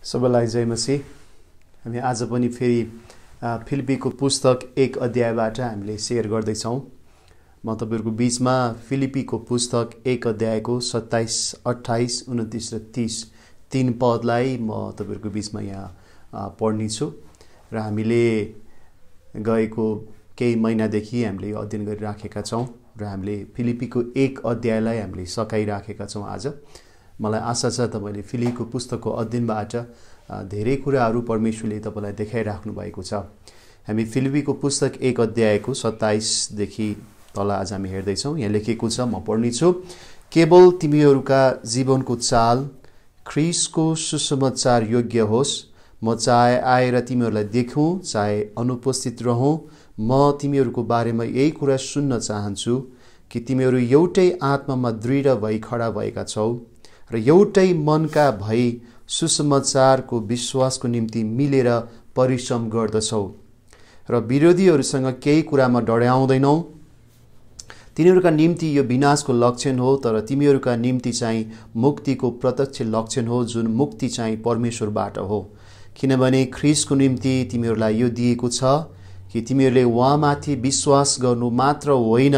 सबैलाई जय मसीह। हामी आज पनि फेरि फिलिपीको पुस्तक 1 अध्यायबाट हामीले सेयर गर्दैछौँ। म तपाईहरुको बीचमा फिलिपीको पुस्तक 1 अध्यायको 27, 28, 29 र 30 तीन पदलाई म तपाईहरुको बीचमा यहाँ पढ्नेछु र हामीले गएको केही महिनादेखि हामीले अध्ययन गरिराखेका छौँ र हामीले फिलिपीको 1 अध्यायलाई हामीले सकाइराखेका छौँ। आज मलाई आशा छ तपाईले फिलिपीको पुस्तकको अध्ययनबाट धेरै कुराहरू परमेश्वरले तपाईलाई देखाइराख्नु भएको छ। हामी फिलिपीको पुस्तक 1 अध्यायको 27 देखि तल आज हामी हेर्दै छौँ। यहाँ लेखेको छ, म पढ्नेछु। केवल तिमीहरूका जीवनको चाल ख्रीष्टको सुसमाचार योग्य होस्। म चाहे आएर तिमीहरूलाई देखौँ चाहे अनुपस्थित रहौँ, म तिमीहरूको बारेमा यही कुरा सुन्न चाहन्छु कि तिमीहरू एउटै आत्मामा दृढ भई खडा भएका छौ र एउटै मनका भई सुसमाचारको विश्वासको निम्ति मिलेर परिश्रम गर्दछौ र विरोधीहरूसँग केही कुरामा डराउँदैनौ। तिनीहरूका निम्ति यो विनाशको लक्षण हो, तर तिमीहरूका निम्ति चाहिँ मुक्तिको प्रत्यक्ष लक्षण हो, जुन मुक्ति चाहिँ परमेश्वरबाट हो। किनभने ख्रीष्टको निम्ति तिमीहरूलाई यो दिएको छ कि तिमीहरूले उहाँमाथि विश्वास गर्नु मात्र होइन,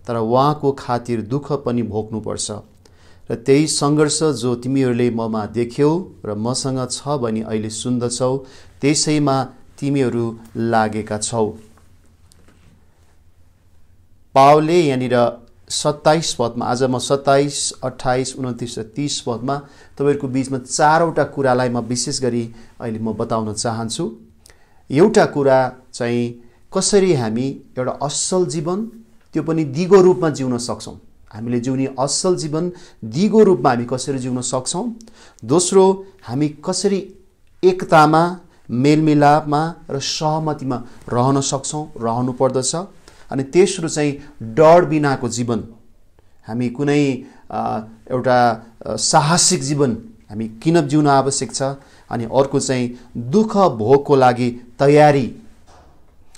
तर उहाँको खातिर दुःख पनि भोग्नुपर्छ र त्यही सङ्घर्ष जो तिमीहरूले ममा देख्यौ र मसँग छ भनी अहिले सुन्दछौ, त्यसैमा तिमीहरू लागेका छौ। पावलले यहाँनिर 27 पदमा, आज म 27, 28, 29 र 30 पदमा तपाईहरुको बीचमा चारवटा कुरालाई म विशेष गरी अहिले म बताउन चाहन्छु। एउटा कुरा चाहिँ कसरी हामी एउटा असल जीवन, त्यो पनि दिगो रूपमा जिउन सक्छौं। हामीले जिउने असल जीवन दिगो रूपमा हामी कसरी जिउन सक्छौं। दोस्रो, हामी कसरी एकतामा, मेलमिलापमा र सहमतिमा रहन सक्छौं, रहनु पर्दछ। अनि तेस्रो चाहिँ डर बिनाको जीवन, हामी कुनै एउटा साहसिक जीवन हामी किन जिउन आवश्यक छ। अनि अर्को चाहिँ दुःख भोगको लागि तयारी,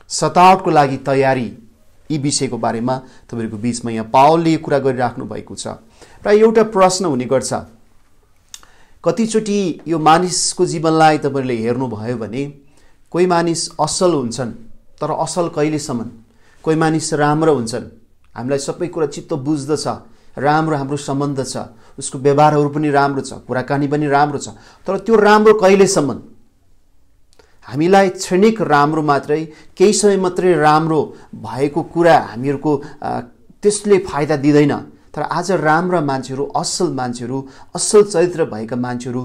सतावटको लागि तयारी। यी विषयको बारेमा तपाईहरुको बीचमा यहाँ पावलले कुरा गरिराख्नु भएको छ। र एउटा प्रश्न हुने गर्छ, कतिचोटि यो मानिसको जीवनलाई तपाईहरुले हेर्नुभयो भने कोही मानिस असल हुन्छन्, तर असल कहिलेसम्म। कोही मानिस राम्रो हुन्छन्, हामीलाई सबै कुरा चित्त बुझ्दछ, राम्रो हाम्रो सम्बन्ध छ, उसको व्यवहारहरू पनि राम्रो छ, कुराकानी पनि राम्रो छ, तर त्यो राम्रो कहिलेसम्म। हामीलाई क्षणिक राम्रो मात्रै, केही समय मात्रै राम्रो भएको कुरा हामीहरूको त्यसले फाइदा दिँदैन। तर आज राम्रा मान्छेहरू, असल मान्छेहरू, असल चरित्र भएका मान्छेहरू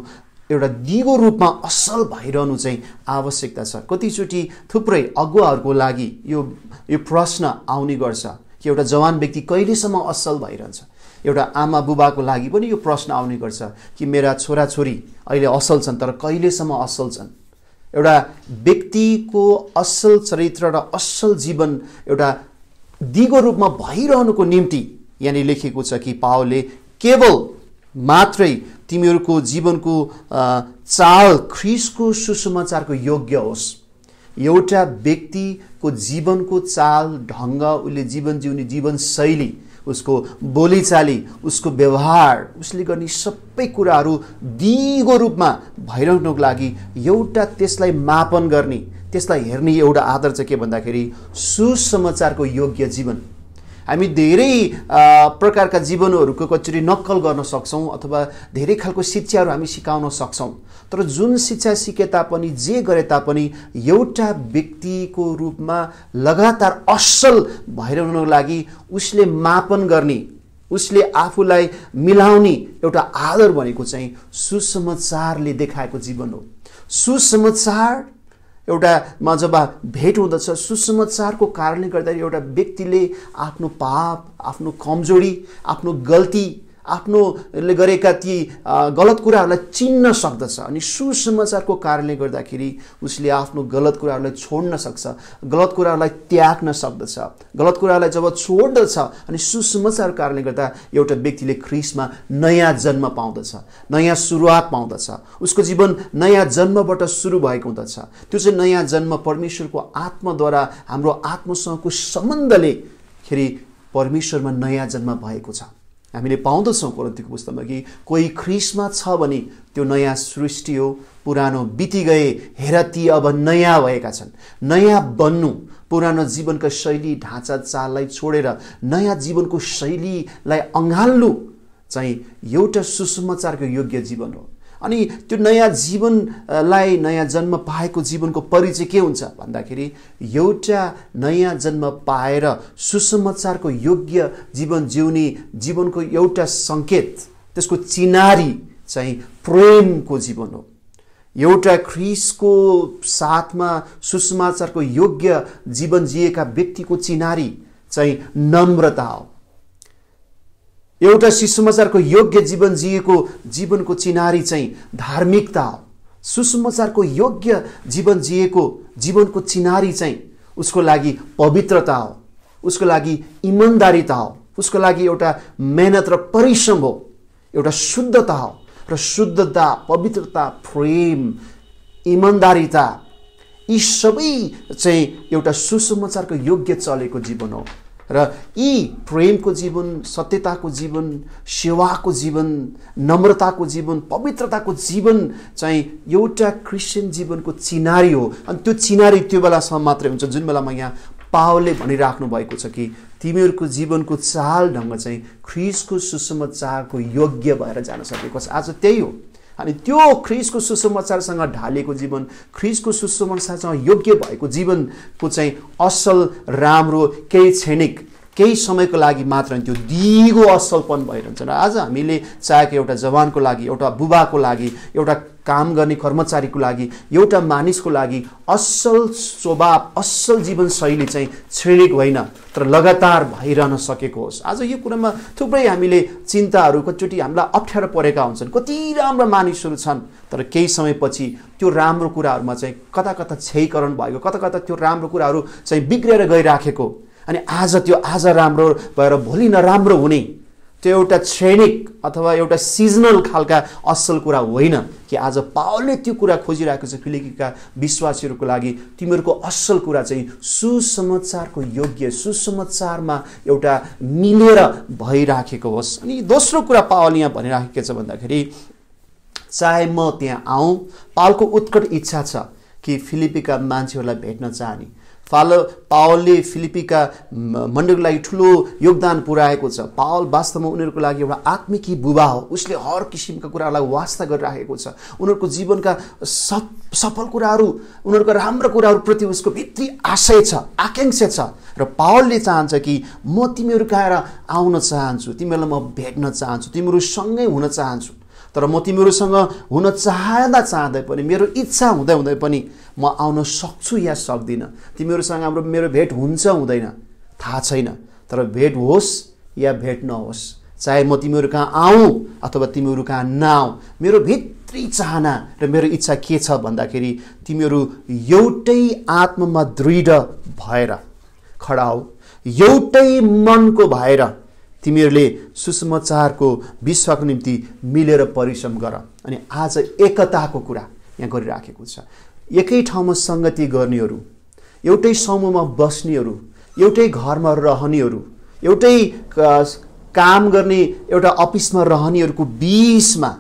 एउटा दिगो रूपमा असल भइरहनु चाहिँ आवश्यकता छ। कतिचोटि थुप्रै अगुवाहरूको लागि यो प्रश्न आउने गर्छ कि एउटा जवान व्यक्ति कहिलेसम्म असल भइरहन्छ। एउटा आमा बुबाको लागि पनि यो प्रश्न आउने गर्छ कि मेरा छोराछोरी अहिले असल छन्, तर कहिलेसम्म असल छन्। एउटा व्यक्तिको असल चरित्र र असल जीवन एउटा दिगो रूपमा भइरहनुको निम्ति यहाँ लेखेको छ कि पावलले केवल मात्रै तिमीहरूको जीवनको चाल ख्रीष्टको सुसमाचारको योग्य होस्। एउटा व्यक्तिको जीवनको चाल ढङ्ग, उसले जीवन जिउने जीवनशैली, उसको बोलीचाली, उसको व्यवहार, उसले गर्ने सबै कुराहरू दिगो रूपमा भइरहनुको लागि एउटा त्यसलाई मापन गर्ने, त्यसलाई हेर्ने एउटा आधार चाहिँ के भन्दाखेरि सुसमाचारको योग्य जीवन। हामी धेरै प्रकारका जीवनहरूको कचोरी नक्कल गर्न सक्छौँ अथवा धेरै खालको शिक्षाहरू हामी सिकाउन सक्छौँ, तर जुन शिक्षा सिके तापनि, जे गरे तापनि एउटा व्यक्तिको रूपमा लगातार असल भइरहनुको लागि उसले मापन गर्ने, उसले आफूलाई मिलाउने एउटा आदर भनेको चाहिँ सुसमाचारले देखाएको जीवन हो। सुसमाचार एउटामा जब भेट हुँदछ, सुसमाचारको कारणले गर्दा एउटा व्यक्तिले आफ्नो पाप, आफ्नो कमजोरी, आफ्नो गल्ती, आफ्नोले गरेका ती गलत कुराहरूलाई चिन्न सक्दछ। अनि सुसमाचारको कारणले गर्दाखेरि उसले आफ्नो गलत कुराहरूलाई छोड्न सक्छ, गलत कुराहरूलाई त्याग्न सक्दछ। गलत कुरालाई जब छोड्दछ अनि सुसमाचारको कारणले गर्दा एउटा व्यक्तिले ख्रीष्टमा नयाँ जन्म पाउँदछ, नयाँ सुरुवात पाउँदछ। उसको जीवन नयाँ जन्मबाट सुरु भएको हुँदछ। त्यो चाहिँ नयाँ जन्म परमेश्वरको आत्माद्वारा हाम्रो आत्मासँगको सम्बन्धले खेरि परमेश्वरमा नयाँ जन्म भएको छ। हामीले पाउँदछौँ कोरिन्थीको पुस्तकमा कि कोही ख्रीष्टमा छ भने त्यो नयाँ सृष्टि हो, पुरानो बिति गए, हेर ती अब नयाँ भएका छन्। नयाँ बन्नु, पुरानो जीवनका शैली ढाँचा चाललाई छोडेर नयाँ जीवनको शैलीलाई अँगाल्नु चाहिँ एउटा सुसमाचारको योग्य जीवन हो। अनि त्यो नयाँ जीवनलाई, नयाँ जन्म पाएको जीवनको परिचय के हुन्छ भन्दाखेरि एउटा नयाँ जन्म पाएर सुसमाचारको योग्य जीवन जिउने जीवनको एउटा सङ्केत, त्यसको चिनारी चाहिँ प्रेमको जीवन हो। एउटा ख्रीष्टको साथमा सुसमाचारको योग्य जीवन जिएका व्यक्तिको चिनारी चाहिँ नम्रता हो। एउटा सुसमाचारको योग्य जीवन जिएको जीवनको चिनारी चाहिँ धार्मिकता हो। सुसमाचारको योग्य जीवन जिएको जीवनको चिनारी चाहिँ उसको लागि पवित्रता हो, उसको लागि इमानदारिता हो, उसको लागि एउटा मेहनत र परिश्रम हो, एउटा शुद्धता हो। र शुद्धता, पवित्रता, प्रेम, इमानदारिता यी सबै चाहिँ एउटा सुसमाचारको योग्य चलेको जीवन हो। र यी प्रेमको जीवन, सत्यताको जीवन, सेवाको जीवन, नम्रताको जीवन, पवित्रताको जीवन चाहिँ एउटा क्रिस्चियन जीवनको चिनारी हो। अनि त्यो चिनारी त्यो बेलासम्म मात्रै हुन्छ जुन बेलामा यहाँ पावलले भनिराख्नु भएको छ कि तिमीहरूको जीवनको चाल ढङ्ग चाहिँ ख्रीष्टको सुसमाचारको योग्य भएर जान सकेको छ। आज त्यही हो। अनि त्यो ख्रीष्टको सुसमाचारसँग ढालेको जीवन, ख्रीष्टको सुसमाचारसँग योग्य भएको जीवनको चाहिँ असल, राम्रो, केही क्षणिक, केही समयको लागि मात्र त्यो दिगो असलपन भइरहन्छ। र आज हामीले चाहेको एउटा जवानको लागि, एउटा बुबाको लागि, एउटा काम गर्ने कर्मचारीको लागि, एउटा मानिसको लागि असल स्वभाव, असल जीवनशैली चाहिँ क्षणिक होइन तर लगातार भइरहन सकेको होस्। आज यो कुरामा थुप्रै हामीले चिन्ताहरू, कतिचोटि हामीलाई अप्ठ्यारो परेका हुन्छन्। कति राम्रा मानिसहरू छन् तर केही समयपछि त्यो राम्रो कुराहरूमा चाहिँ कता कता क्षयीकरण भएको, कता कता त्यो राम्रो कुराहरू चाहिँ बिग्रेर गइराखेको। अनि आज त्यो आज राम्रो भएर भोलि नराम्रो हुने, त्यो एउटा क्षणिक अथवा एउटा सिजनल खालका असल कुरा होइन कि आज पावलले त्यो कुरा खोजिरहेको छ फिलिपीका विश्वासीहरूको लागि। तिमीहरूको असल कुरा चाहिँ सुसमाचारको योग्य, सुसमाचारमा एउटा मिलेर भइराखेको होस्। अनि दोस्रो कुरा पावल यहाँ भनिराखेको के छ भन्दाखेरि चाहे म त्यहाँ आउँ, पावलको उत्कट इच्छा छ कि फिलिपीका मान्छेहरूलाई भेट्न चाहने। पावलले फिलिपीका मण्डलीको लागि ठुलो योगदान पुर्याएको छ। पावल वास्तवमा उनीहरूको लागि एउटा आत्मिकी बुबा हो। उसले हर किसिमका कुराहरूलाई वास्ता गरिराखेको छ। उनीहरूको जीवनका सफल कुराहरू, उनीहरूको राम्रो कुराहरूप्रति उसको भित्री आशय छ, आकांक्षा छ। र पावलले चाहन्छ कि म तिमीहरू कहाँ आउन चाहन्छु, तिमीहरूलाई म भेट्न चाहन्छु, तिमीहरू सँगै हुन चाहन्छु। तर म तिमीहरूसँग हुन चाहँदै पनि, मेरो इच्छा हुँदै पनि म आउन सक्छु या सक्दिनँ। तिमीहरूसँग मेरो भेट हुन्छ हुँदैन थाहा छैन, तर भेट होस् या भेट नहोस्, चाहे म तिमीहरू कहाँ आउँ अथवा तिमीहरू कहाँ नआउँ, मेरो भित्री चाहना र मेरो इच्छा के छ भन्दाखेरि तिमीहरू एउटै आत्मामा दृढ भएर खडा हो, एउटै मनको भएर तिमीहरूले सुसमाचारको विश्वको निम्ति मिलेर परिश्रम गर। अनि आज एकताको कुरा यहाँ गरिराखेको छ। एकै ठाउँमा सङ्गति गर्नेहरू, एउटै समूहमा बस्नेहरू, एउटै घरमा रहनेहरू, एउटै काम गर्ने एउटा अफिसमा रहनेहरूको बीचमा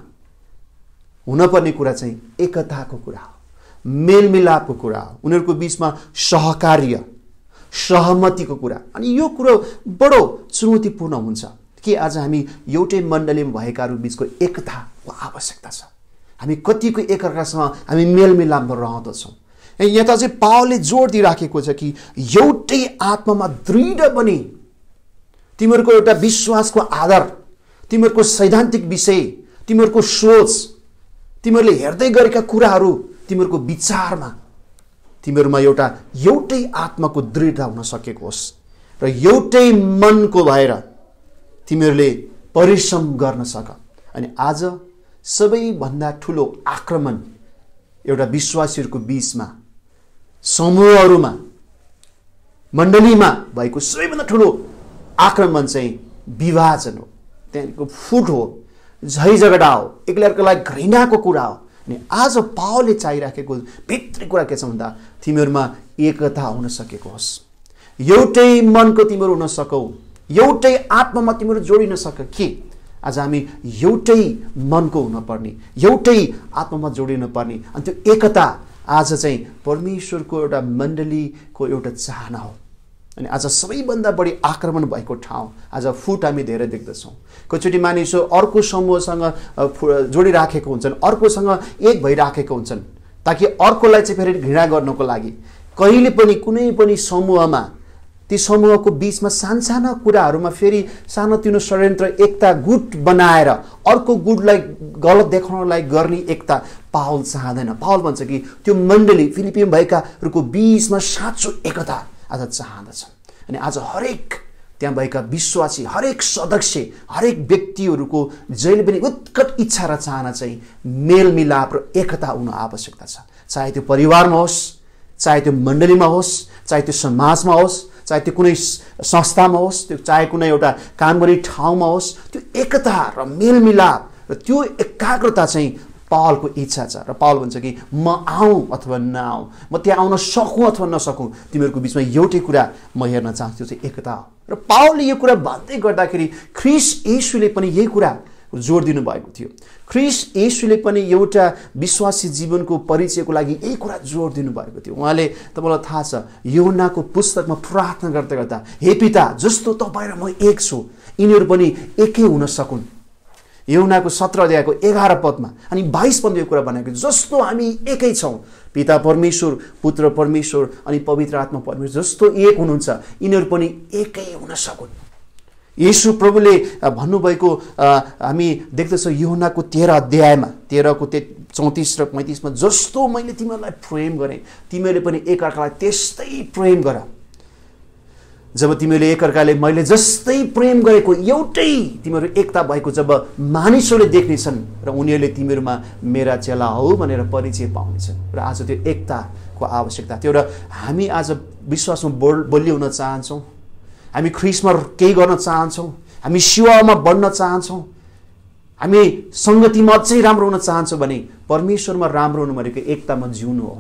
हुनपर्ने कुरा चाहिँ एकताको कुरा हो, मेलमिलापको कुरा हो, उनीहरूको बीचमा सहकार्य, सहमतिको कुरा। अनि यो कुरो बडो चुनौतीपूर्ण हुन्छ कि आज हामी एउटै मण्डलीमा भएकाहरू बीचको एकताको आवश्यकता छ। हामी कतिको एकअर्कासँग हामी मेलमिलापमा रहँदछौँ। यहाँ त चाहिँ पावलले जोड दिइराखेको छ कि एउटै आत्मामा दृढ बने। तिमीहरूको एउटा विश्वासको आधार, तिमीहरूको सैद्धान्तिक विषय, तिमीहरूको सोच, तिमीहरूले हेर्दै गरेका कुराहरू, तिमीहरूको विचारमा तिमीहरूमा एउटै आत्माको दृढता हुन सकेको होस् र एउटै मनको भएर तिमीहरूले परिश्रम गर्न सक। अनि आज सबैभन्दा ठुलो आक्रमण एउटा विश्वासीहरूको बीचमा, समूहहरूमा, मण्डलीमा भएको सबैभन्दा ठुलो आक्रमण चाहिँ विभाजन हो, त्यहाँको फुट हो, झैझगडा हो, एकअर्कालाई घृणाको कुरा हो। अनि आज पावलले चाहिराखेको भित्री कुरा के छ भन्दा तिमीहरूमा एकता हुन सकेको होस्, एउटै मनको तिमीहरू हुन सकौ, एउटै आत्मामा तिमीहरू जोडिन सक। के आज हामी एउटै मनको हुनुपर्ने, एउटै आत्मामा जोडिनुपर्ने, अनि त्यो एकता आज चाहिँ परमेश्वरको एउटा मण्डलीको एउटा चाहना हो। अनि आज सबैभन्दा बढी आक्रमण भएको ठाउँ आज फुट हामी धेरै देख्दछौँ। कतिचोटि मानिसहरू अर्को समूहसँग जोडिराखेको हुन्छन्, अर्कोसँग एक भइराखेको हुन्छन्, ताकि अर्कोलाई चाहिँ फेरि घृणा गर्नको लागि। कहिले पनि कुनै पनि समूहमा ती समूहको बिचमा सानसाना कुराहरूमा फेरि सानोतिनो षड्यन्त्र एकता गुट बनाएर अर्को गुटलाई गलत देखाउनलाई गर्ने एकता पावल चाहँदैन। पावल भन्छ कि त्यो मण्डली फिलिपियन भएकाहरूको बिचमा साँचो एकता आज चाहँदछन्। अनि आज हरेक त्यहाँ भएका विश्वासी, हरेक सदस्य, हरेक व्यक्तिहरूको जहिले पनि उत्कट इच्छा र चाहना चाहिँ मेलमिलाप र एकता हुनु आवश्यकता छ। चाहे त्यो परिवारमा होस्, चाहे त्यो मण्डलीमा होस्, चाहे त्यो समाजमा होस्, चाहे त्यो कुनै संस्थामा होस्, त्यो चाहे कुनै एउटा काम गर्ने ठाउँमा होस्, त्यो एकता र मेलमिलाप र त्यो एकाग्रता चाहिँ पावलको इच्छा छ। र पावल भन्छ कि म आउँ अथवा नआउँ, म त्यहाँ आउन सकूँ अथवा नसकूँ, तिमीहरूको बिचमा एउटै कुरा म हेर्न चाहन्छु, त्यो चाहिँ एकता हो। र पावलले यो कुरा भन्दै गर्दाखेरि ख्रीष्ट येशूले पनि यही कुरा जोड दिनुभएको थियो। ख्रीष्ट येशूले पनि एउटा विश्वासी जीवनको परिचयको लागि यही कुरा जोड दिनुभएको थियो। उहाँले, तपाईँलाई थाहा छ, यूहन्नाको पुस्तकमा प्रार्थना गर्दा गर्दा, हे पिता, जस्तो तपाईँ र म एक छु, यिनीहरू पनि एकै हुन सकुन्। यूहन्नाको 17 अध्यायको 11 पदमा अनि 22 पदमा यो कुरा भनेको, जस्तो हामी एकै छौँ, पिता परमेश्वर, पुत्र परमेश्वर अनि पवित्र आत्मा परमेश्वर जस्तो एक हुनुहुन्छ, यिनीहरू पनि एकै हुन सकुन्। येशू प्रभुले भन्नुभएको हामी देख्दछौँ यूहन्नाको 13 अध्यायमा 13को 34 र 35मा, जस्तो मैले तिमीहरूलाई प्रेम गरेँ, तिमीहरूले पनि एकअर्कालाई त्यस्तै प्रेम गर। जब तिमीहरूले एकअर्काले मैले जस्तै प्रेम गरेको एउटै तिमीहरू एकता भएको जब मानिसहरूले देख्नेछन् र उनीहरूले तिमीहरूमा मेरा चेला हौ भनेर परिचय पाउनेछन्। र आज त्यो एकताको आवश्यकता थियो र हामी आज विश्वासमा बलियो हुन चाहन्छौँ, हामी ख्रीष्टमा केही गर्न चाहन्छौँ, हामी सेवामा बढ्न चाहन्छौँ, हामी सङ्गतिमा अझै राम्रो हुन चाहन्छौँ भने परमेश्वरमा राम्रो हुनु भनेको एकतामा जिउनु हो,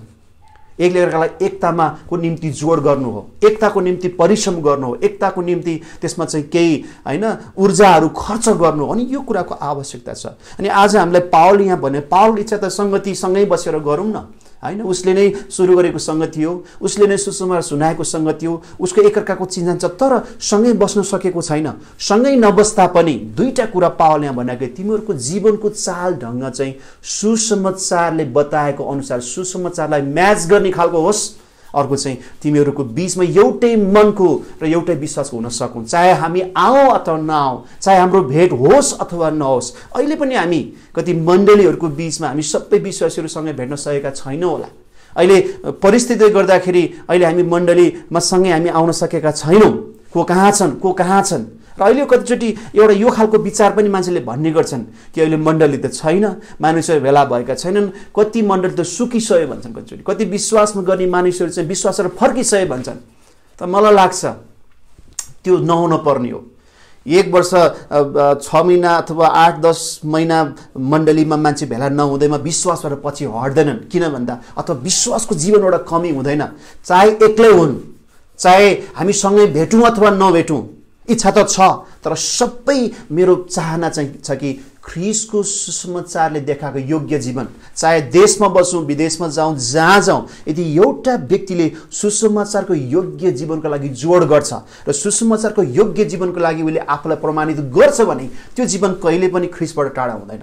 एकअर्कालाई एकतामा को निम्ति जोड गर्नु हो, एकताको निम्ति परिश्रम गर्नु हो, एकताको निम्ति त्यसमा चाहिँ केही होइन ऊर्जाहरू खर्च गर्नु हो। अनि यो कुराको आवश्यकता छ। अनि आज हामीलाई पावल यहाँ भने, पावल इच्छा त सङ्गति सँगै बसेर गरौँ न, होइन, उसले नै सुरु गरेको सङ्गति हो, उसले नै सुसमाचार सुनाएको सङ्गति हो, उसको एकअर्काको चिन्हन छ, तर सँगै बस्न सकेको छैन। सँगै नबस्दा पनि दुईटा कुरा पावल यहाँ भनेको, तिमीहरूको जीवनको चाल ढङ्ग चाहिँ सुसमाचारले बताएको अनुसार सुसमाचारलाई म्याच गर्ने खालको होस्। अर्को चाहिँ तिमीहरूको बिचमा एउटै मनको र एउटै विश्वासको हुन सकौँ, चाहे हामी आउँ अथवा नआउँ, चाहे हाम्रो भेट होस् अथवा नहोस्। अहिले पनि हामी कति मण्डलीहरूको बिचमा हामी सबै विश्वासीहरूसँग भेट्न सकेका छैनौँ होला। अहिले परिस्थितिले गर्दाखेरि अहिले हामी मण्डलीमा सँगै हामी आउन सकेका छैनौँ। को कहाँ छन्, को कहाँ छन्। र अहिले कतिचोटि एउटा यो खालको विचार पनि मान्छेले भन्ने गर्छन् कि अहिले मण्डली त छैन, मानिसहरू भेला भएका छैनन्, कति मण्डली त सुकिसक्यो भन्छन्, कतिचोटि कति विश्वासमा गर्ने मानिसहरू चाहिँ विश्वासहरू फर्किसक्यो भन्छन्। त मलाई लाग्छ त्यो नहुन पर्ने हो। 1 वर्ष 6 महिना अथवा 8-10 महिना मण्डलीमा मान्छे भेला नहुँदैमा विश्वासबाट पछि हट्दैनन्। किन भन्दा अथवा विश्वासको जीवन एउटा कमी हुँदैन, चाहे एक्लै हुन्, चाहे हामी सँगै भेटौँ अथवा नभेटौँ, इच्छा त छ, तर सबै मेरो चाहना चाहिँ छ कि ख्रीष्टको सुसमाचारले देखाएको योग्य जीवन, चाहे देशमा बसौँ विदेशमा जाउँ जहाँ जाउँ, यदि एउटा व्यक्तिले सुसमाचारको योग्य जीवनको लागि जोड गर्छ र सुसमाचारको योग्य जीवनको लागि उसले आफूलाई प्रमाणित गर्छ भने त्यो जीवन कहिले पनि ख्रीष्टबाट टाढा हुँदैन।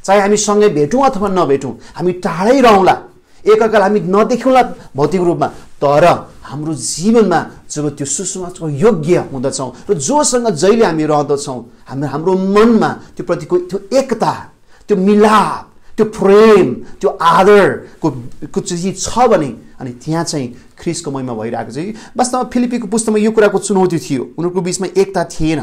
चाहे हामी सँगै भेटौँ अथवा नभेटौँ, हामी टाढै रहौँला, एकअर्कालाई हामी नदेखौँला भौतिक रूपमा, तर हाम्रो जीवनमा जब त्यो सुसमाचारको योग्य हुँदछौँ र जोसँग जहिले हामी रहँदछौँ, हाम्रो मनमा त्यो प्रतिको त्यो एकता, त्यो मिलाप, त्यो प्रेम, त्यो आदरको चिज छ भने अनि त्यहाँ चाहिँ ख्रीष्टको महिमा भइरहेको छ। वास्तवमा फिलिपीको पुस्तकमा यो कुराको चुनौती थियो, उनीहरूको बिचमा एकता थिएन।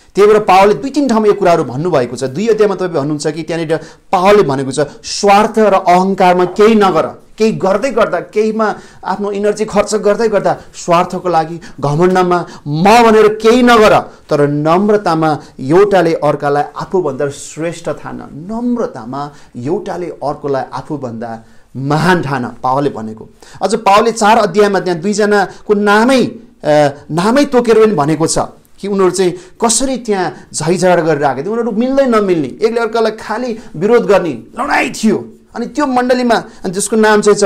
त्यही भएर पावलले 2-3 ठाउँमा यो कुराहरू भन्नुभएको छ। 2 अध्यायमा तपाईँ भन्नुहुन्छ कि त्यहाँनिर पावलले भनेको छ, स्वार्थ र अहङ्कारमा केही नगर, केही गर्दै गर्दा, केहीमा आफ्नो इनर्जी खर्च गर्दै गर्दा स्वार्थको लागि घमण्डमा म भनेर केही नगर, तर नम्रतामा एउटाले अर्कालाई आफूभन्दा श्रेष्ठ ठान, नम्रतामा एउटाले अर्कोलाई आफूभन्दा महान ठान, पावलले भनेको। अझ पावलले 4 अध्यायमा त्यहाँ 2 जनाको नामै तोकेर पनि भनेको छ। कि उनीहरू चाहिँ कसरी त्यहाँ झैझगडा गरिरहेको थियो। उनीहरू मिल्दै नमिल्ने, एकले अर्कालाई खालि विरोध गर्ने लडाइँ थियो। अनि त्यो मण्डलीमा जसको नाम चाहिँ छ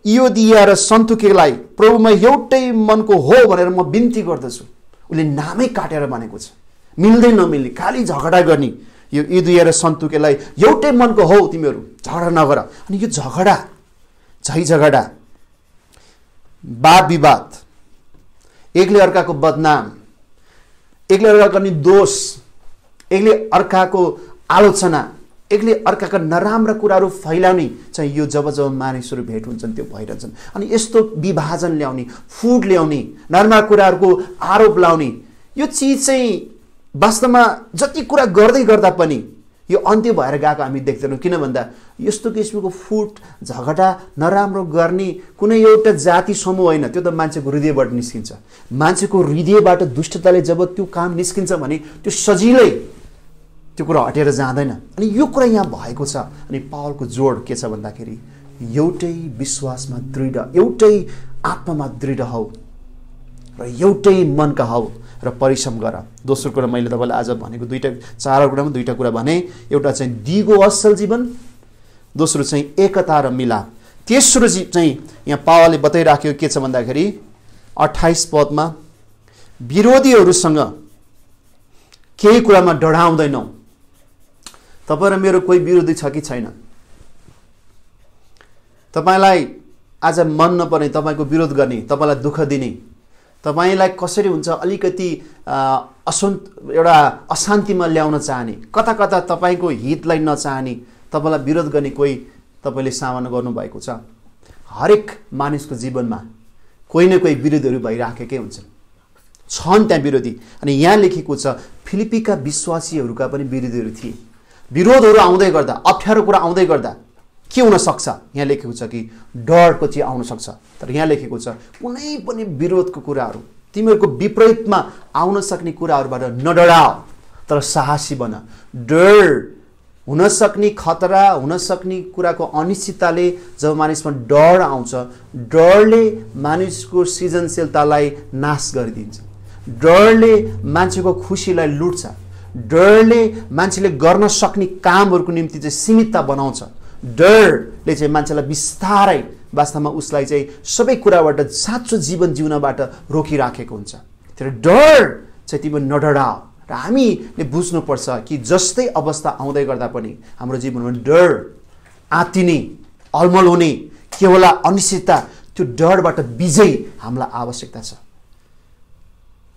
इयोदिया र सन्तुकेलाई प्रभुमा एउटै मनको हो भनेर म बिन्ती गर्दछु। उसले नामै काटेर भनेको छ, मिल्दै नमिल्ने, खालि झगडा गर्ने। यो इयोदिया र सन्तुकेलाई एउटै मनको हो, तिमीहरू झगडा नगर। अनि यो झगडा, झैझगडा, वाद विवाद, एकले अर्काको बदनाम, एकले अर्काको गर्ने दोष, एकले अर्काको आलोचना, एकले अर्काका नराम्रा कुराहरू फैलाउने चाहिँ यो जब मानिसहरू भेट हुन्छन् त्यो भइरहन्छन्। अनि यस्तो विभाजन ल्याउने, फुट ल्याउने, नराम्रा कुराहरूको आरोप लाउने, यो चिज चाहिँ वास्तवमा जति कुरा गर्दै गर्दा पनि यो अन्त्य भएर गएको हामी देख्दैनौँ। किन भन्दा यस्तो किसिमको फुट, झगडा, नराम्रो गर्ने कुनै एउटा जाति समूह होइन, त्यो त मान्छेको हृदयबाट निस्किन्छ। मान्छेको हृदयबाट दुष्टताले जब त्यो काम निस्किन्छ भने त्यो सजिलै त्यो कुरा हटेर जाँदैन। अनि यो कुरा यहाँ भएको छ। अनि पावलको जोड के छ भन्दाखेरि एउटै विश्वासमा दृढ, एउटै आत्मामा दृढ हौ र एउटै मनका हौ र परिश्रम गर। दोस्रो कुरा मैले तपाईँलाई आज भनेको चारवटा कुरामा दुईवटा कुरा भने। एउटा चाहिँ दिगो असल जीवन, दोस्रो चाहिँ एकता र मिलाप। तेस्रो चाहिँ यहाँ पावलले बताइराख्यो के छ भन्दाखेरि 28 पदमा विरोधीहरूसँग केही कुरामा डराउँदैनौ। तपाईँ र मेरो कोही विरोधी छ कि छैन? तपाईँलाई आज मन नपर्ने, तपाईँको विरोध गर्ने, तपाईँलाई दुःख दिने, तपाईँलाई कसरी हुन्छ अलिकति एउटा अशान्तिमा ल्याउन चाहने, कता कता तपाईँको हितलाई नचाहने, तपाईँलाई विरोध गर्ने कोही तपाईँले सामना गर्नुभएको छ। हरेक मानिसको जीवनमा कोही न कोही विरोधहरू भइराखेकै हुन्छन्, छन् त्यहाँ विरोधी। अनि यहाँ लेखेको छ फिलिपीका विश्वासीहरूका पनि विरोधीहरू थिए। विरोधहरू आउँदै गर्दा, अप्ठ्यारो कुरा आउँदै गर्दा के हुन सक्छ? यहाँ लेखेको छ कि डरको चाहिँ आउन सक्छ। तर यहाँ लेखेको छ कुनै पनि विरोधको कुराहरू, तिमीहरूको विपरीतमा आउन सक्ने कुराहरूबाट नडराओ, तर साहसी बन। डर हुन सक्ने खतरा, हुन सक्ने कुराको अनिश्चितताले जब मानिसमा डर आउँछ, डरले मानिसको सृजनशीलतालाई नाश गरिदिन्छ। डरले मान्छेको खुसीलाई लुट्छ। डरले मान्छेले गर्न सक्ने कामहरूको निम्ति चाहिँ सीमितता बनाउँछ। डरले चाहिँ मान्छेलाई बिस्तारै वास्तवमा उसलाई चाहिँ सबै कुराबाट, साँचो जीवन जिउनबाट रोकिराखेको हुन्छ। तर डर चाहिँ तिमी नडराओ। र हामीले बुझ्नुपर्छ कि जस्तै अवस्था आउँदै गर्दा पनि हाम्रो जीवनमा डर, आत्तिने, अलमल हुने, के होला अनिश्चितता, त्यो डरबाट विजय हामीलाई आवश्यकता छ।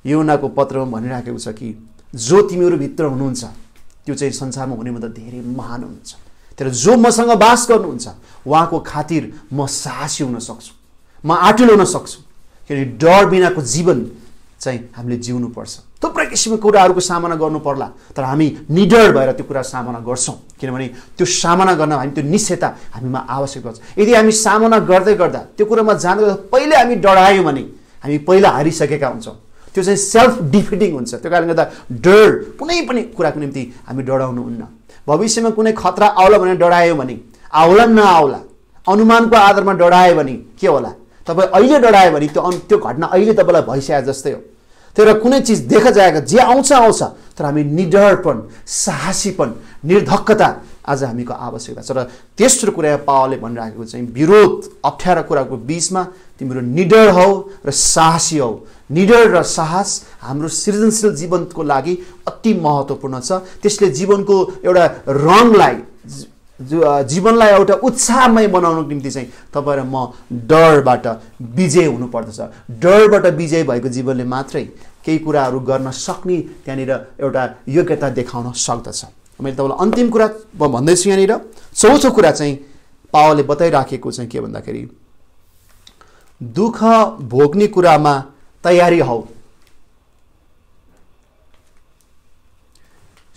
यूहन्नाको पत्रमा भनिराखेको छ कि जो तिमीहरू भित्र हुनुहुन्छ त्यो चाहिँ संसारमा हुनेभन्दा धेरै महान हुनुहुन्छ। तर जो मसँग वास गर्नुहुन्छ उहाँको खातिर म साहसी हुन सक्छु, म आँटिलो हुन सक्छु। किनकि डर बिनाको जीवन चाहिँ हामीले जिउनुपर्छ। थुप्रै किसिमको कुराहरूको सामना गर्नु पर्ला, तर हामी निडर भएर त्यो कुरा सामना गर्छौँ। किनभने त्यो सामना गर्न हामी त्यो निश्चयता हामीमा आवश्यक पर्छ। यदि हामी सामना गर्दै गर्दा त्यो कुरामा जाँदै गर्दा पहिले हामी डरायौँ भने हामी पहिला हारिसकेका हुन्छौँ। त्यो चाहिँ सेल्फ डिफिटिङ हुन्छ। त्यो कारणले गर्दा डर, कुनै पनि कुराको निम्ति हामी डराउनु हुन्न। भविष्यमा कुनै खतरा आउला भनेर डरायो भने आउला नआउला, अनुमानको आधारमा डरायो भने के होला? तपाईँ अहिले डरायो भने त्यो घटना अहिले तपाईँलाई भइसकेको जस्तै हो। तर कुनै चिज देखा जाएगा, जे आउँछ आउँछ, तर हामी निडरपन, साहसीपन, निर्धक्कता आज हामीको आवश्यकता छ। र तेस्रो कुरा पावलले भनिराखेको चाहिँ विरोध, अप्ठ्यारो कुराको बीचमा तिम्रो निडर हौ र साहसी हौ। निडर र साहस हाम्रो सृजनशील जीवनको लागि अति महत्त्वपूर्ण छ। त्यसले जीवनको एउटा रङलाई, जीवनलाई एउटा उत्साहमय बनाउनको निम्ति चाहिँ तपाईँ र म डरबाट विजय हुनुपर्दछ। डरबाट विजय भएको जीवनले मात्रै केही कुराहरू गर्न सक्ने त्यहाँनिर एउटा योग्यता देखाउन सक्दछ। मैले तपाईँलाई अन्तिम कुरा म भन्दैछु यहाँनिर। चौथो कुरा चाहिँ पावलले बताइराखेको चाहिँ के भन्दाखेरि दुःख भोग्ने कुरामा तयारी हौ।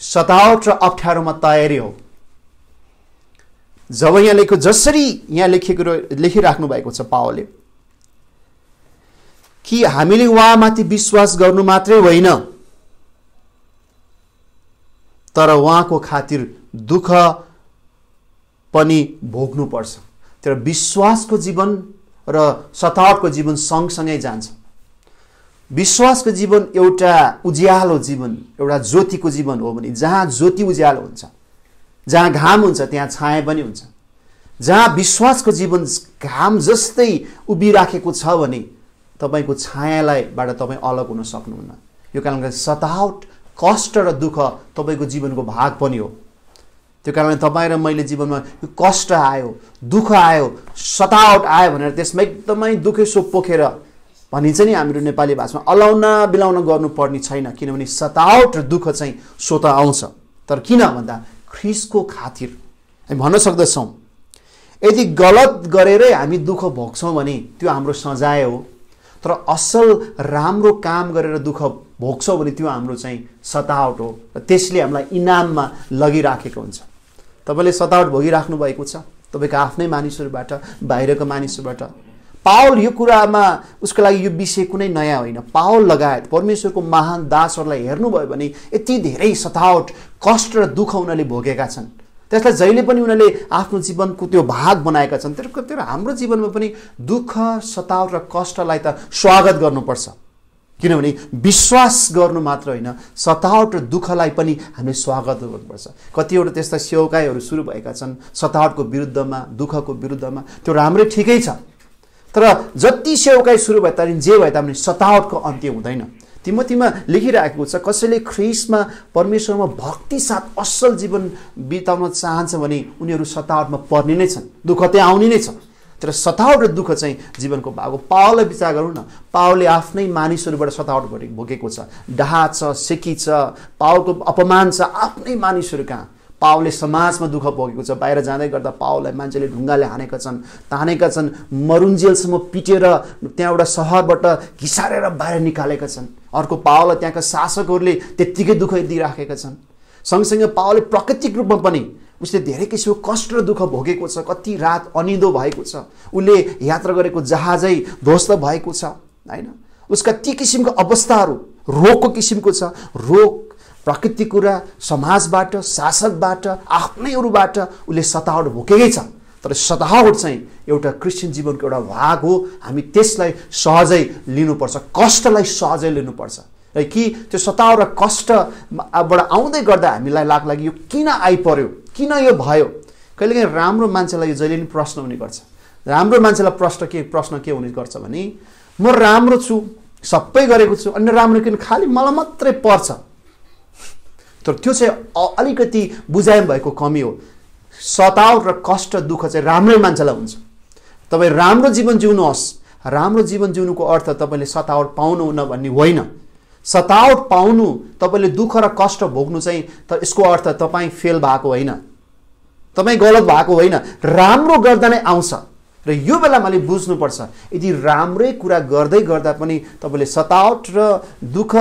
सतावट र अप्ठ्यारोमा तयारी हौ। जब यहाँ लेखेको, जसरी यहाँ लेखिराख्नु भएको छ पावलले कि हामीले उहाँमाथि विश्वास गर्नु मात्रै होइन तर उहाँको खातिर दुःख पनि भोग्नुपर्छ। तर विश्वासको जीवन र सतावटको जीवन सँगसँगै जान्छ। विश्वासको जीवन एउटा उज्यालो जीवन, एउटा ज्योतिको जीवन हो भने जहाँ ज्योति उज्यालो हुन्छ, जहाँ घाम हुन्छ त्यहाँ छाया पनि हुन्छ। जहाँ विश्वासको जीवन घाम जस्तै उभिराखेको छ भने तपाईको छायालाईबाट तपाईँ अलग हुन सक्नुहुन्न। यो कारणले सतावट, कष्ट र दुःख तपाईको जीवनको भाग पनि हो। त्यो कारणले तपाईँ र मैले जीवनमा यो कष्ट आयो, दुःख आयो, सतावट आयो भनेर त्यसमा एकदमै दुखेसो पोखेर भनिन्छ नि हाम्रो नेपाली भाषामा अलाउन बिलाउन गर्नुपर्ने छैन। किनभने सतावट र दुःख चाहिँ स्वतः आउँछ। तर किन भन्दा ख्रीष्टको खातिर हामी भन्न सक्दछौँ यदि गलत गरेरै हामी दुःख भोग्छौँ भने त्यो हाम्रो सजाय हो। तर असल राम्रो काम गरेर दुःख भोग्छौँ भने त्यो हाम्रो चाहिँ सतावट हो र त्यसले हामीलाई इनाममा लगिराखेको हुन्छ। तपाईँले सतावट भोगिराख्नु भएको छ तपाईँको आफ्नै मानिसहरूबाट, बाहिरको मानिसहरूबाट। पावल यो कुरामा उसको लागि यो विषय कुनै नयाँ होइन। पावल लगायत परमेश्वरको महान दासहरूलाई हेर्नुभयो भने यति धेरै सतावट, कष्ट र दुःख उनीहरूले भोगेका छन्। त्यसलाई जहिले पनि उनीहरूले आफ्नो जीवनको त्यो भाग बनाएका छन्। तर हाम्रो जीवनमा पनि दुःख, सतावट र कष्टलाई त स्वागत गर्नुपर्छ। किनभने विश्वास गर्नु मात्र होइन, सतावट र दुःखलाई पनि हामीले स्वागत गर्नुपर्छ। कतिवटा त्यस्ता सेवकाईहरू सुरु भएका छन् सतावटको विरुद्धमा, दुःखको विरुद्धमा। त्यो राम्रै ठिकै छ। तर जति सेवकाई सुरु भए तापनि जे भए तापनि सतावटको अन्त्य हुँदैन। तिमोथीमा लेखिरहेको छ कसैले ख्रीष्टमा परमेश्वरमा भक्ति साथ असल जीवन बिताउन चाहन्छ भने उनीहरू सतावटमा पर्ने नै छन्। दुःख त्यहाँ आउने नै छ। तर सतावट र दुःख चाहिँ जीवनको भाग हो। पावललाई विचार गरौँ न, पावलले आफ्नै मानिसहरूबाट सतावट भोगेको छ। डाहा छ, सेकी छ, पावलको अपमान छ आफ्नै मानिसहरू कहाँ। पावलले समाजमा दुःख भोगेको छ। बाहिर जाँदै गर्दा पावललाई मान्छेले ढुङ्गाले हानेका छन्, तानेका छन्, मरुन्जेलसम्म पिटेर त्यहाँ एउटा सहरबाट घिसारेर बाहिर निकालेका छन्। अर्को पावललाई त्यहाँका शासकहरूले त्यत्तिकै दुःख दिइराखेका छन्। सँगसँगै पावलले प्राकृतिक रूपमा पनि उसले धेरै किसिमको कष्ट र दुःख भोगेको छ। कति रात अनिदो भएको छ, उसले यात्रा गरेको जहाजै ध्वस्त भएको छ होइन। उसका ती किसिमको अवस्थाहरू रोगको किसिमको छ। रोग, प्राकृतिक कुरा, समाजबाट, शासकबाट, आफ्नैहरूबाट उसले सतावट भोगेकै छ। तर सतावट चाहिँ एउटा क्रिस्चियन जीवनको एउटा भाग हो। हामी त्यसलाई सहजै लिनुपर्छ, कष्टलाई सहजै लिनुपर्छ। र कि त्यो सतावट र कष्टबाट आउँदै गर्दा हामीलाई लाग्ला कि यो किन आइपर्यो, किन यो भयो। कहिलेकाहीँ राम्रो मान्छेलाई यो जहिले पनि प्रश्न हुने गर्छ। राम्रो मान्छेलाई प्रश्न के हुने गर्छ भने म राम्रो छु, सबै गरेको छु, अन्य राम्रो किन खालि मलाई मात्रै पर्छ। तर त्यो चाहिँ अलिकति बुझाइ भएको कमी हो। सतावट र कष्ट, दुःख चाहिँ राम्रै मान्छेलाई हुन्छ। तपाईँ राम्रो जीवन जिउनुहोस्। राम्रो जीवन जिउनुको अर्थ तपाईँले सतावट पाउनुहुन्न भन्ने होइन। सतावट पाउनु, तपाईँले दुःख र कष्ट भोग्नु चाहिँ तर यसको अर्थ तपाईँ फेल भएको होइन, तपाईँ गलत भएको होइन। राम्रो गर्दा नै आउँछ। र यो बेला मैले बुझ्नुपर्छ यदि राम्रै कुरा गर्दै गर्दा पनि तपाईँले सतावट र दुःख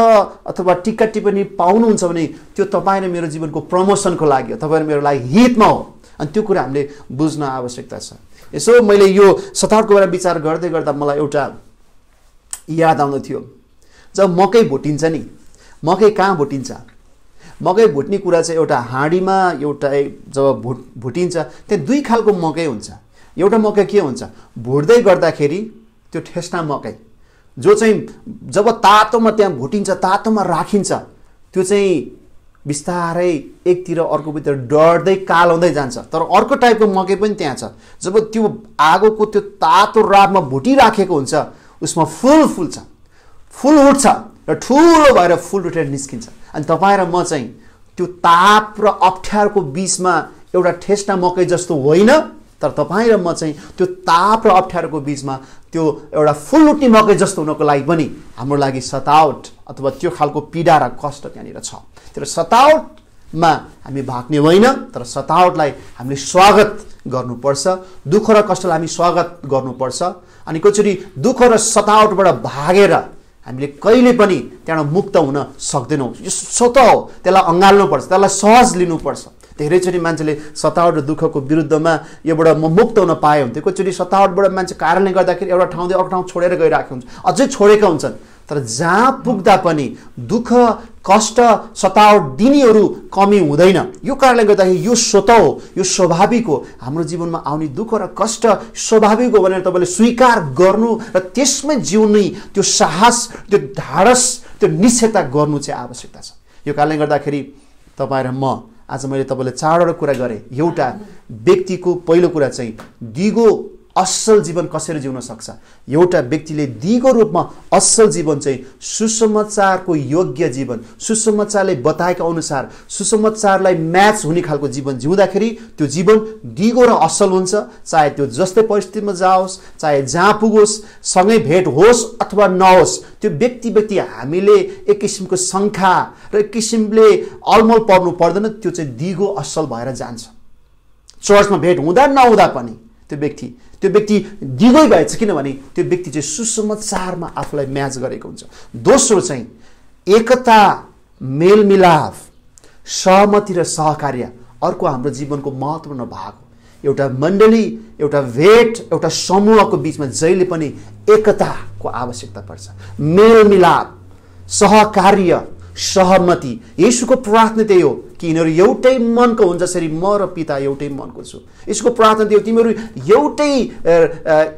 अथवा टिक्का टिप्पणी पाउनुहुन्छ भने त्यो तपाईँ र मेरो जीवनको प्रमोसनको लागि हो, तपाईँ र मेरो लागि हितमा हो। अनि त्यो कुरा हामीले बुझ्न आवश्यकता छ। यसो मैले यो सतावटको बारेमा विचार गर्दै गर्दा मलाई एउटा याद आउँदै थियो। जब मकै भुटिन्छ नि, मकै कहाँ भुटिन्छ? मकै भुट्ने कुरा चाहिँ एउटा हाँडीमा एउटा जब भुटिन्छ त्यहाँ दुई खालको मकै हुन्छ। एउटा मकै के हुन्छ, भुट्दै गर्दाखेरि त्यो ठेस्ना मकै जो चाहिँ जब तातोमा त्यहाँ भुटिन्छ, तातोमा राखिन्छ, त्यो चाहिँ बिस्तारै एकतिर अर्कोतिर डढ्दै कालाउँदै जान्छ। तर अर्को टाइपको मकै पनि त्यहाँ छ। जब त्यो आगोको त्यो तातो रापमा भुटिराखेको हुन्छ उसमा फुल फुल्छ, फुल उठ्छ र ठुलो भएर फुल उठेर निस्किन्छ। अनि तपाईँ र म चाहिँ त्यो ताप र अप्ठ्यारोको बिचमा एउटा ठेस्ना मकै जस्तो होइन, तर तपाईँ र म चाहिँ त्यो ताप र अप्ठ्यारोको बिचमा त्यो एउटा फुल उठ्ने मकै जस्तो हुनको लागि पनि हाम्रो लागि सतावट अथवा त्यो खालको पीडा र कष्ट त्यहाँनिर छ। तर सतावटमा हामी भाग्ने होइन, तर सतावटलाई हामीले स्वागत गर्नुपर्छ। दुःख र कष्टलाई हामी स्वागत गर्नुपर्छ। अनि कचोरी दुःख र सतावटबाट भागेर हामीले कहिले पनि त्यहाँबाट मुक्त हुन सक्दैनौँ। यो स्वतः हो, त्यसलाई अँगाल्नुपर्छ, त्यसलाई सहज लिनुपर्छ। धेरैचोटि मान्छेले सतावट र दुःखको विरुद्धमा योबाट म मुक्त हुन पाए हुन्थ्यो। कतिचोटि सतावटबाट मान्छे कारणले गर्दाखेरि एउटा ठाउँदेखि अर्को ठाउँ छोडेर गइरहेको हुन्छ, अझै छोडेका हुन्छन्। तर जहाँ पुग्दा पनि दुःख कष्ट सतावट दिनेहरू कमी हुँदैन। यो कारणले गर्दाखेरि यो स्वतः हो, यो स्वाभाविक हो। हाम्रो जीवनमा आउने दुःख र कष्ट स्वाभाविक हो भनेर तपाईँले स्वीकार गर्नु र त्यसमै जिउने त्यो साहस, त्यो ढाडस, त्यो निश्चयता गर्नु चाहिँ आवश्यकता छ। यो कारणले गर्दाखेरि तपाईँ र म आज मैले तपाईँलाई चारवटा कुरा गरेँ। एउटा व्यक्तिको पहिलो कुरा चाहिँ दिगो असल जीवन कसरी जिउन सक्छ। एउटा व्यक्तिले दिगो रूपमा असल जीवन चाहिँ सुसमाचारको योग्य जीवन, सुसमाचारले बताएका अनुसार सुसमाचारलाई म्याच हुने खालको जीवन जिउँदाखेरि त्यो जीवन दिगो र असल हुन्छ। चाहे त्यो जस्तै परिस्थितिमा जाओस्, चाहे जहाँ पुगोस्, सँगै भेट होस् अथवा नहोस्, त्यो व्यक्ति हामीले एक किसिमको शङ्का र एक किसिमले अलमल पर्नु पर्दैन। त्यो चाहिँ दिगो असल भएर जान्छ। चर्चमा भेट हुँदा नहुँदा पनि त्यो व्यक्ति दिगै भएछ, किनभने त्यो व्यक्ति चाहिँ सुसमाचारमा आफूलाई म्याच गरेको हुन्छ। दोस्रो चाहिँ एकता, मेलमिलाप, सहमति र सहकार्य अर्को हाम्रो जीवनको महत्त्वपूर्ण भाग हो। एउटा मण्डली, एउटा भेट, एउटा समूहको बिचमा जहिले पनि एकताको आवश्यकता पर्छ। मेलमिलाप, सहकार्य, सहमति। येशूको प्रार्थना त्यही हो कि यिनीहरू एउटै मनको हुन्छ जसरी म र पिता एउटै मनको छु। यसको प्रार्थना त्यही हो, तिमीहरू एउटै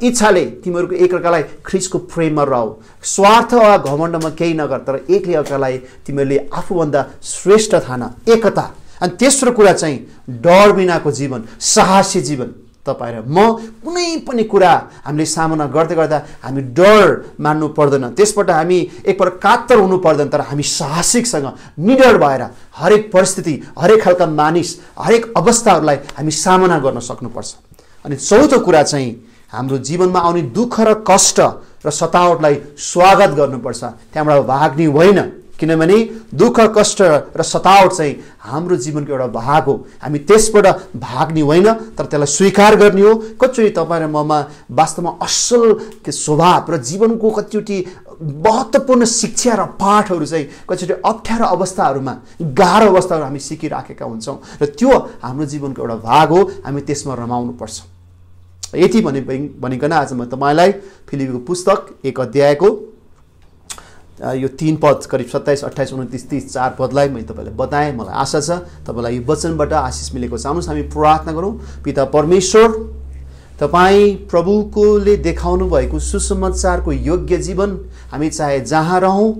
इच्छाले तिमीहरूको एकअर्कालाई ख्रीष्टको प्रेममा रह, स्वार्थ वा घमण्डमा केही नगर, तर एकले अर्कालाई तिमीहरूले आफूभन्दा श्रेष्ठ ठान। एकता। अनि तेस्रो कुरा चाहिँ डर बिनाको जीवन, साहसी जीवन। तपाईँ र म कुनै पनि कुरा हामीले सामना गर्दै गर्दा हामी डर मान्नु पर्दैन, त्यसबाट हामी एकपल्ट कातर हुनु पर्दैन, तर हामी साहसिकसँग निडर भएर हरेक परिस्थिति, हरेक खालका मानिस, हरेक अवस्थाहरूलाई हामी सामना गर्न सक्नुपर्छ। अनि चौथो कुरा चाहिँ हाम्रो जीवनमा आउने दुःख र कष्ट र सतावटलाई स्वागत गर्नुपर्छ, त्यहाँबाट भाग्ने होइन। किनभने दुःख कष्ट र सतावट चाहिँ हाम्रो जीवनको एउटा भाग हो। हामी त्यसबाट भाग्ने होइन, तर त्यसलाई स्वीकार गर्ने हो। कतिचोटि तपाईँ र ममा वास्तवमा असल स्वभाव र जीवनको कतिचोटि महत्त्वपूर्ण शिक्षा र पाठहरू चाहिँ कतिचोटि अप्ठ्यारो अवस्थाहरूमा, गाह्रो अवस्थाहरू हामी सिकिराखेका हुन्छौँ र त्यो हाम्रो जीवनको एउटा भाग हो। हामी त्यसमा रमाउनुपर्छ। यति भनिकन आज म तपाईँलाई फिलिपीको पुस्तक 1 अध्यायको यो 3 पद करिब 27, 28, 29, 30 4 पदलाई मैले तपाईँलाई बताएँ। मलाई आशा छ तपाईँलाई यो वचनबाट आशिष मिलेको छ। आउनुहोस् हामी प्रार्थना गरौँ। पिता परमेश्वर, तपाईँ प्रभुकोले देखाउनु भएको सुसमाचारको योग्य जीवन हामी चाहे जहाँ रहौँ,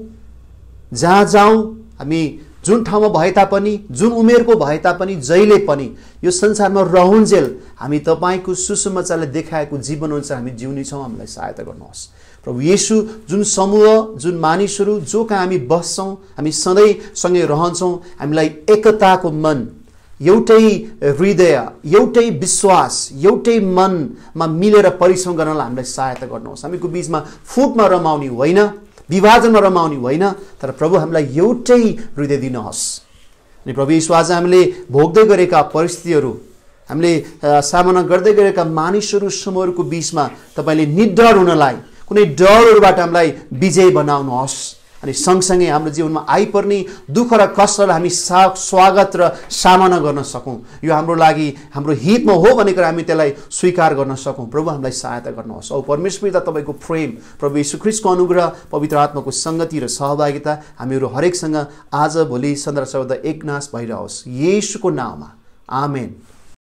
जहाँ जाउँ, हामी जुन ठाउँमा भए तापनि, जुन उमेरको भए तापनि, जहिले पनि यो संसारमा रहुन्जेल हामी तपाईँको सुसमाचारले देखाएको जीवन अनुसार हामी जिउनेछौँ। हामीलाई सहायता गर्नुहोस् प्रभु येशू। जुन समूह, जुन मानिसहरू जो कहाँ हामी बस्छौँ, हामी सधैँ सँगै रहन्छौँ, हामीलाई एकताको मन, एउटै हृदय, एउटै विश्वास, एउटै मनमा मिलेर परिश्रम गर्नलाई हामीलाई सहायता गर्नुहोस्। हामीको बिचमा फुटमा रमाउने होइन, विभाजनमा रमाउने होइन, तर प्रभु हामीलाई एउटै हृदय दिनुहोस्। अनि प्रभु येशू आज हामीले भोग्दै गरेका परिस्थितिहरू, हामीले सामना गर्दै गरेका मानिसहरू समूहहरूको बिचमा तपाईँले निडर हुनलाई, कुनै डरहरूबाट हामीलाई विजय बनाउनुहोस्। अनि सँगसँगै हाम्रो जीवनमा आइपर्ने दुःख र कष्टलाई हामी स्वागत र सामना गर्न सकौँ। यो हाम्रो लागि हाम्रो हितमा हो भनेर हामी त्यसलाई स्वीकार गर्न सकौँ। प्रभु हामीलाई सहायता गर्नुहोस्। औ परमेश्वर पिता, तपाईँको प्रेम, प्रभु यीशु ख्रीष्टको अनुग्रह, पवित्र आत्माको सङ्गति र सहभागिता हामीहरू हरेकसँग आज भोलि सदा सर्वदा एकनाश भइरहोस्। येशूको नाममा आमेन।